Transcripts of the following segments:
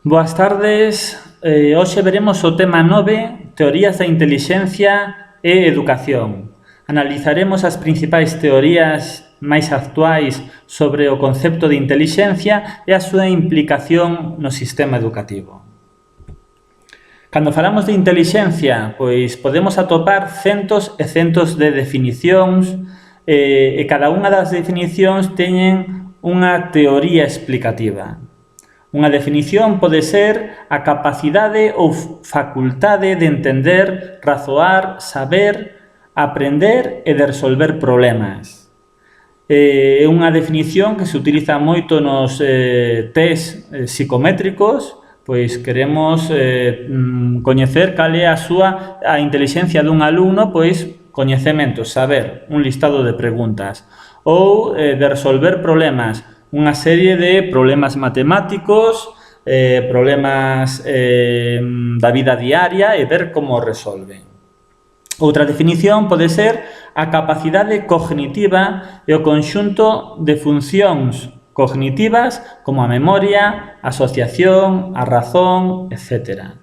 Boas tardes. Hoxe veremos o tema 9, Teorías da Intelixencia e Educación. Analizaremos as principais teorías máis actuais sobre o concepto de intelixencia e a súa implicación no sistema educativo. Cando falamos de intelixencia, pois podemos atopar centos e centos de definicións e cada unha das definicións teñen unha teoría explicativa. Unha definición pode ser a capacidade ou facultade de entender, razoar, saber, aprender e de resolver problemas. É unha definición que se utiliza moito nos test psicométricos, pois queremos coñecer cal é a intelixencia dun alumno, pois coñecementos, saber, un listado de preguntas, ou de resolver problemas, unha serie de problemas matemáticos, problemas da vida diaria e ver como resolven. Outra definición pode ser a capacidade cognitiva e o conxunto de funcións cognitivas como a memoria, a asociación, a razón, etc.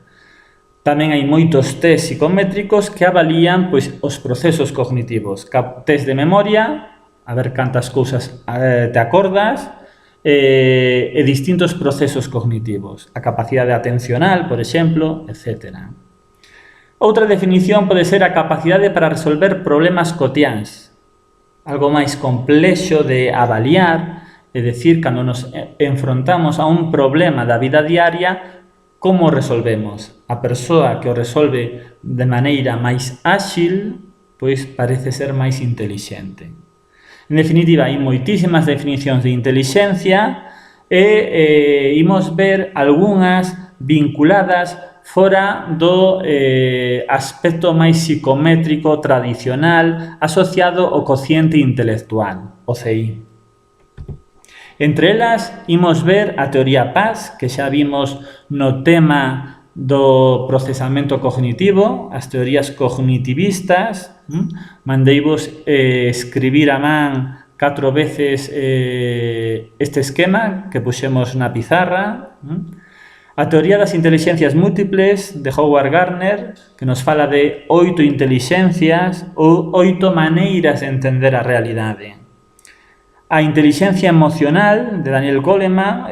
Tamén hai moitos test psicométricos que avalían pois, os procesos cognitivos. Test de memoria, a ver cantas cousas te acordas, e distintos procesos cognitivos, a capacidade atencional, por exemplo, etc. Outra definición pode ser a capacidade para resolver problemas cotiáns, algo máis complexo de avaliar, é dicir, cando nos enfrontamos a un problema da vida diaria, como resolvemos? A persoa que o resolve de maneira máis áxil, pois parece ser máis intelixente. En definitiva, hai moitísimas definicións de intelixencia e imos ver algunhas vinculadas fora do aspecto máis psicométrico tradicional asociado ao cociente intelectual, o CI. Entre elas, imos ver a teoría PAS, que xa vimos no tema do procesamento cognitivo, as teorías cognitivistas. Mandeivos escribir a man 4 veces este esquema que puxemos na pizarra. A teoría das intelixencias múltiples de Howard Gardner, que nos fala de 8 intelixencias ou 8 maneiras de entender a realidade. A intelixencia emocional de Daniel Goleman,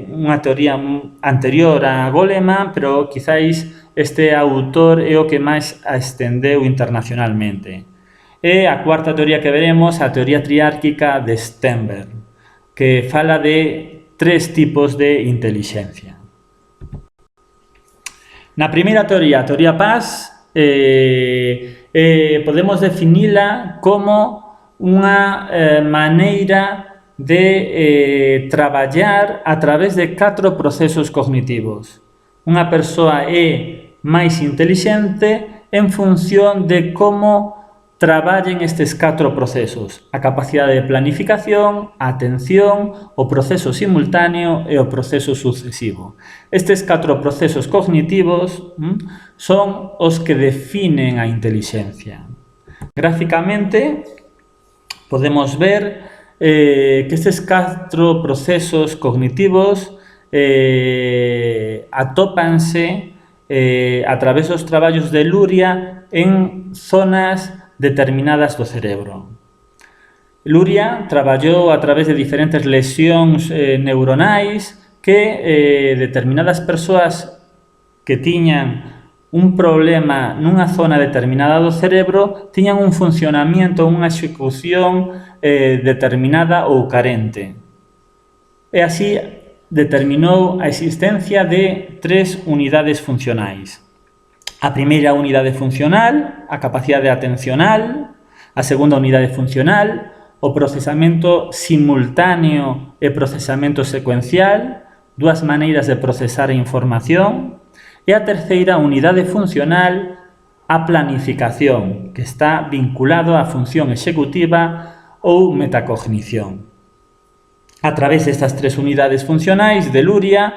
unha teoría anterior a Goleman, pero quizáis este autor é o que máis a estendeu internacionalmente. E a cuarta teoría que veremos, a teoría triárquica de Sternberg, que fala de 3 tipos de intelixencia. Na primeira teoría, a teoría PAS, podemos definila como unha maneira de traballar a través de 4 procesos cognitivos. Unha persoa é máis intelixente en función de como traballen estes 4 procesos. A capacidade de planificación, a atención, o proceso simultáneo e o proceso sucesivo. Estes 4 procesos cognitivos son os que definen a intelixencia. Gráficamente, podemos ver que estes 4 procesos cognitivos atópanse a través dos traballos de Luria en zonas determinadas do cerebro. Luria traballou a través de diferentes lesións neuronais que determinadas persoas que tiñan un problema nunha zona determinada do cerebro tiñan un funcionamiento, unha execución determinada ou carente. E así determinou a existencia de 3 unidades funcionais. A primeira unidade funcional, a capacidade atencional, a segunda unidade funcional, o procesamento simultáneo e procesamento secuencial, 2 maneiras de procesar a información, e a terceira unidade funcional, a planificación, que está vinculado á función executiva ou metacognición. A través destas 3 unidades funcionais de Luria,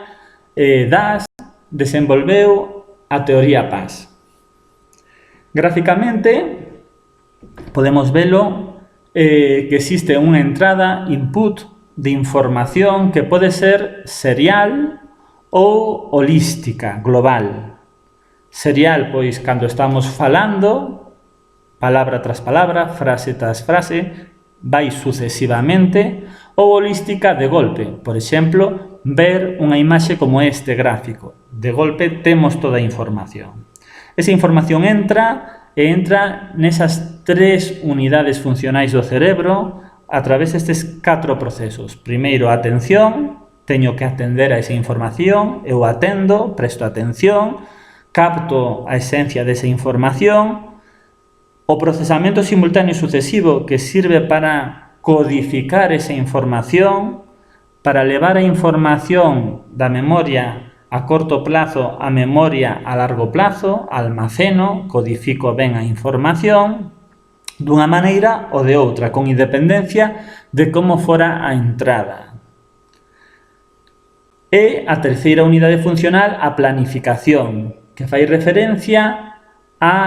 Das desenvolveu a teoría PAS. Gráficamente, podemos velo que existe unha entrada, input, de información que pode ser serial ou holística, global. Serial, pois, cando estamos falando, palabra tras palabra, frase tras frase, vai sucesivamente, ou holística de golpe. Por exemplo, ver unha imaxe como este gráfico. De golpe temos toda a información. Esa información entra nesas 3 unidades funcionais do cerebro a través destes 4 procesos. Primeiro, a atención, teño que atender a esa información, eu atendo, presto atención, capto a esencia desa información. O procesamento simultáneo e sucesivo, que sirve para codificar esa información, para levar a información da memoria a corto plazo a memoria a largo plazo, almaceno, codifico ben a información, dunha maneira ou de outra, con independencia de como fora a entrada. E a terceira unidade funcional, a planificación, que fai referencia a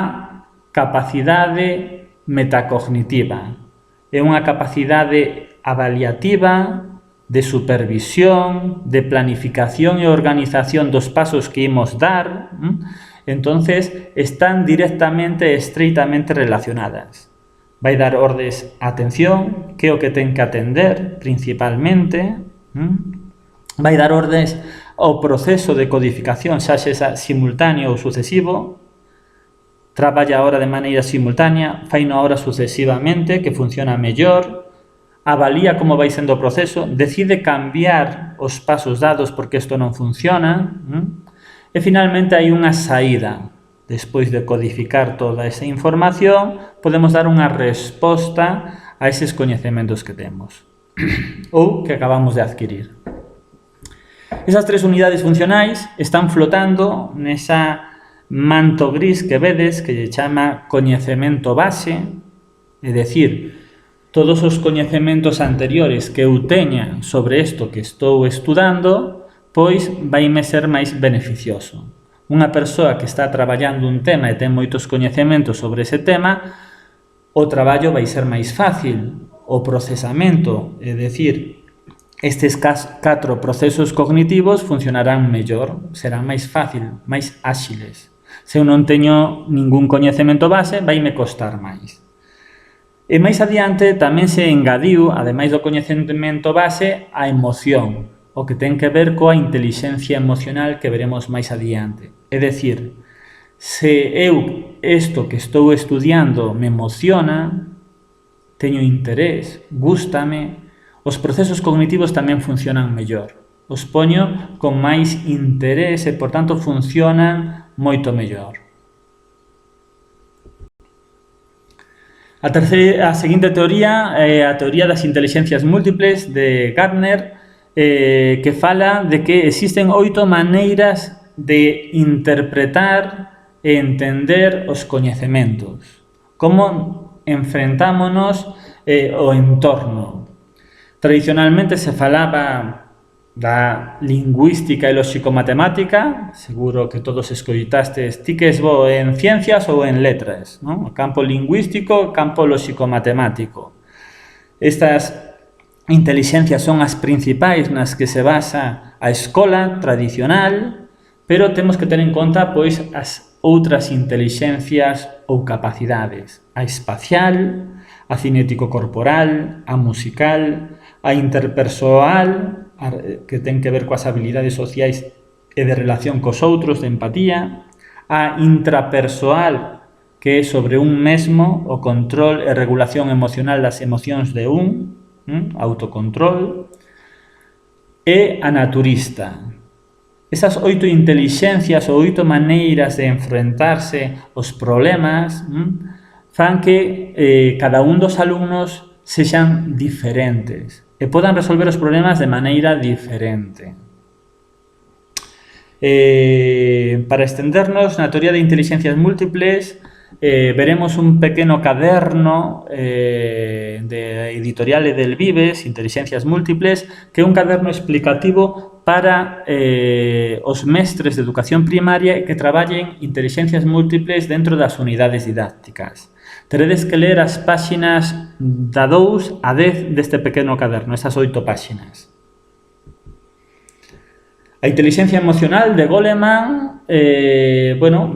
capacidade metacognitiva. É unha capacidade avaliativa, de supervisión, de planificación e organización dos pasos que imos dar. Entonces, están directamente e estreitamente relacionadas. Vai dar ordes a atención, que é o que ten que atender, principalmente. Vai dar ordes ao proceso de codificación, xa sexa simultáneo ou sucesivo. Traballa ahora de maneira simultánea, faino ahora sucesivamente, que funciona mellor, avalía como vai sendo o proceso, decide cambiar os pasos dados porque isto non funciona, e finalmente hai unha saída. Despois de codificar toda esa información, podemos dar unha resposta a eses coñecementos que temos ou que acabamos de adquirir. Esas 3 unidades funcionais están flotando nesa manto gris que vedes, que lle chama coñecemento base, é dicir, todos os coñecementos anteriores que eu teña sobre isto que estou estudando, pois vaime ser máis beneficioso. Unha persoa que está traballando un tema e ten moitos coñecementos sobre ese tema, o traballo vai ser máis fácil, o procesamento, é dicir, estes 4 procesos cognitivos funcionarán mellor, serán máis fácil, máis áxiles. Se eu non teño ningún coñecemento base, vaime costar máis. E máis adiante tamén se engadiu, ademais do coñecemento base, a emoción, o que ten que ver coa intelixencia emocional que veremos máis adiante. É dicir, se eu isto que estou estudiando me emociona, teño interés, gústame, os procesos cognitivos tamén funcionan mellor. Os poño con máis interés e, por tanto, funcionan moito mellor. A seguinte teoría é a teoría das intelixencias múltiples de Gardner, que fala de que existen 8 maneiras de interpretar e entender os coñecementos. Como enfrentámonos ao entorno. Tradicionalmente se falaba da lingüística e lóxico-matemática, seguro que todos escoitastes, ti que es bo en ciencias ou en letras, non? O campo lingüístico, o campo lóxico-matemático. Estas intelixencias son as principais nas que se basa a escola tradicional, pero temos que ter en conta, pois, as outras intelixencias ou capacidades, a espacial, a cinético-corporal, a musical, a interpersoal, que ten que ver coas habilidades sociais e de relación cos outros, de empatía, a intrapersoal, que é sobre un mesmo, o control e regulación emocional das emocións de autocontrol, e a naturista. Esas 8 intelixencias ou 8 maneiras de enfrentarse aos problemas fan que cada un dos alumnos sexan diferentes e podan resolver os problemas de maneira diferente. Para estendernos na teoría de intelixencias múltiples, veremos un pequeno caderno de editorial del Vives, Intelixencias Múltiples, que é un caderno explicativo para os mestres de educación primaria que traballen intelixencias múltiples dentro das unidades didácticas. Teredes que ler as páxinas da 2 a 10 deste pequeno caderno, esas 8 páxinas. A inteligencia emocional de Goleman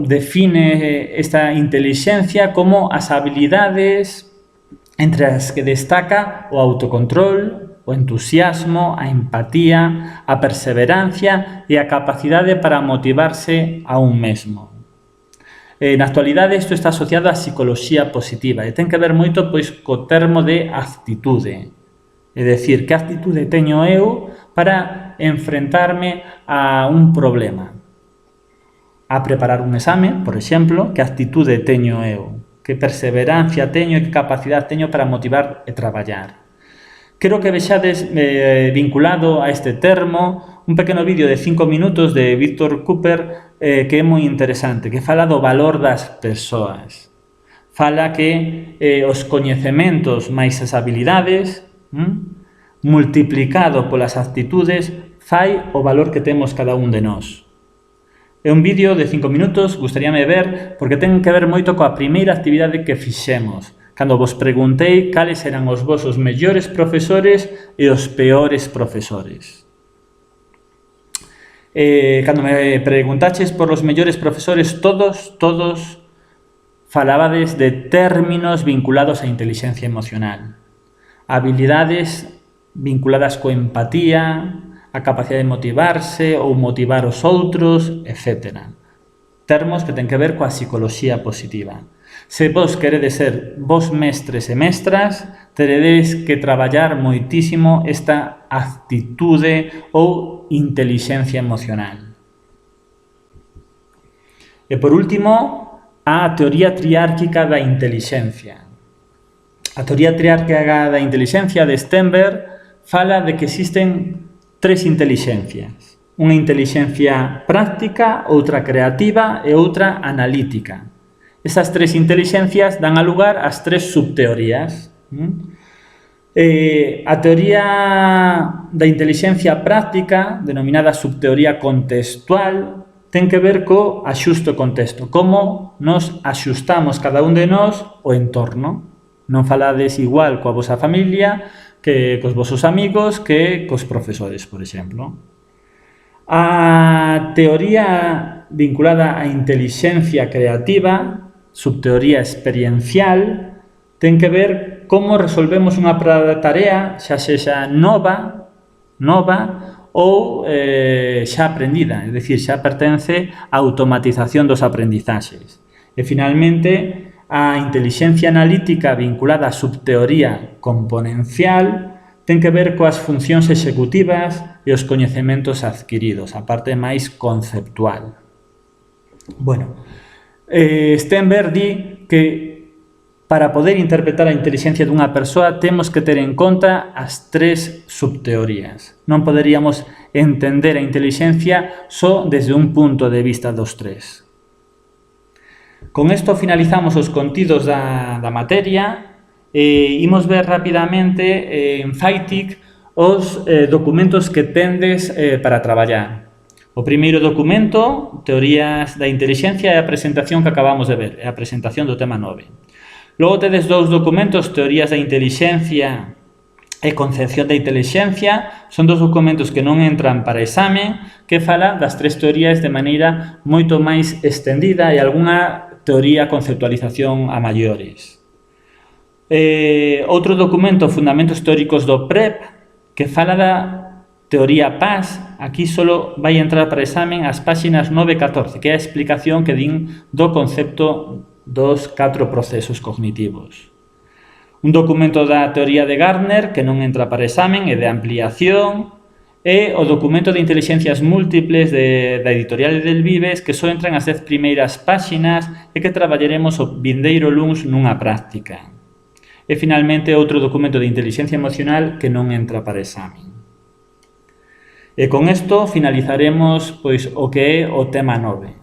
define esta inteligencia como as habilidades entre as que destaca o autocontrol, o entusiasmo, a empatía, a perseverancia e a capacidade para motivarse a un mesmo. Na actualidade isto está asociado á psicoloxía positiva e ten que ver moito pois co termo de actitude. É dicir, que actitude teño eu para enfrentarme a un problema. A preparar un exame, por exemplo, que actitude teño eu, que perseverancia teño e que capacidade teño para motivar e traballar. Quero que vexades vinculado a este termo un pequeno vídeo de 5 minutos de Víctor Cooper que é moi interesante, que fala do valor das persoas. Fala que os coñecementos máis as habilidades multiplicado polas actitudes fai o valor que temos cada un de nós. É un vídeo de 5 minutos, gustaríame ver, porque ten que ver moito coa primeira actividade que fixemos, cando vos preguntei cales eran os vosos mellores profesores e os peores profesores. Cando me preguntaches por os mellores profesores, todos falabades de términos vinculados á inteligencia emocional. Habilidades vinculadas coa empatía, a capacidade de motivarse ou motivar os outros, etc. Termos que ten que ver coa psicoloxía positiva. Se vos queredes ser vos mestres e mestras, teredes que traballar moitísimo esta actitude ou inteligencia emocional. E por último, a teoría triárquica da inteligencia. A teoría triárquica da inteligencia de Stenberg fala de que existen 3 inteligencias. Unha inteligencia práctica, outra creativa e outra analítica. Esas 3 inteligencias dan a lugar ás 3 subteorías. A teoría da inteligencia práctica, denominada subteoría contextual, ten que ver co axusto contexto, como nos axustamos cada un de nós o entorno. Non falades igual coa vosa familia que cos vosos amigos que cos profesores, por exemplo. A teoría vinculada á inteligencia creativa, subteoría experiencial, ten que ver como resolvemos unha tarea, xa sexa nova ou xa aprendida, é dicir, xa pertence á automatización dos aprendizaxes. E, finalmente, a inteligencia analítica vinculada á subteoría componencial ten que ver coas funcións executivas e os coñecementos adquiridos, a parte máis conceptual. Stenberg di que para poder interpretar a inteligencia dunha persoa temos que ter en conta as 3 subteorías. Non poderíamos entender a inteligencia só desde un punto de vista dos 3. Con isto finalizamos os contidos da materia e imos ver rapidamente en Faitic os documentos que tendes para traballar. O primeiro documento, Teorías da Inteligencia, é a presentación que acabamos de ver, é a presentación do tema 9. Logo tedes 2 documentos, Teorías da Inteligencia e Concepción da Inteligencia, son 2 documentos que non entran para examen, que fala das 3 teorías de maneira moito máis extendida e algunha teoría conceptualización a maiores. Outro documento, Fundamentos Teóricos do PrEP, que fala da teoría PAS, aquí só vai entrar para examen as páxinas 9 e 14, que é a explicación que din do concepto dos 4 procesos cognitivos. Un documento da teoría de Gardner, que non entra para examen, é de ampliación, e o documento de inteligencias múltiples da editorial del Vives, que só entran as 10 primeiras páxinas e que traballaremos o vindeiro luns nunha práctica. E, finalmente, outro documento de inteligencia emocional que non entra para examen. E con isto finalizaremos o que é o tema 9.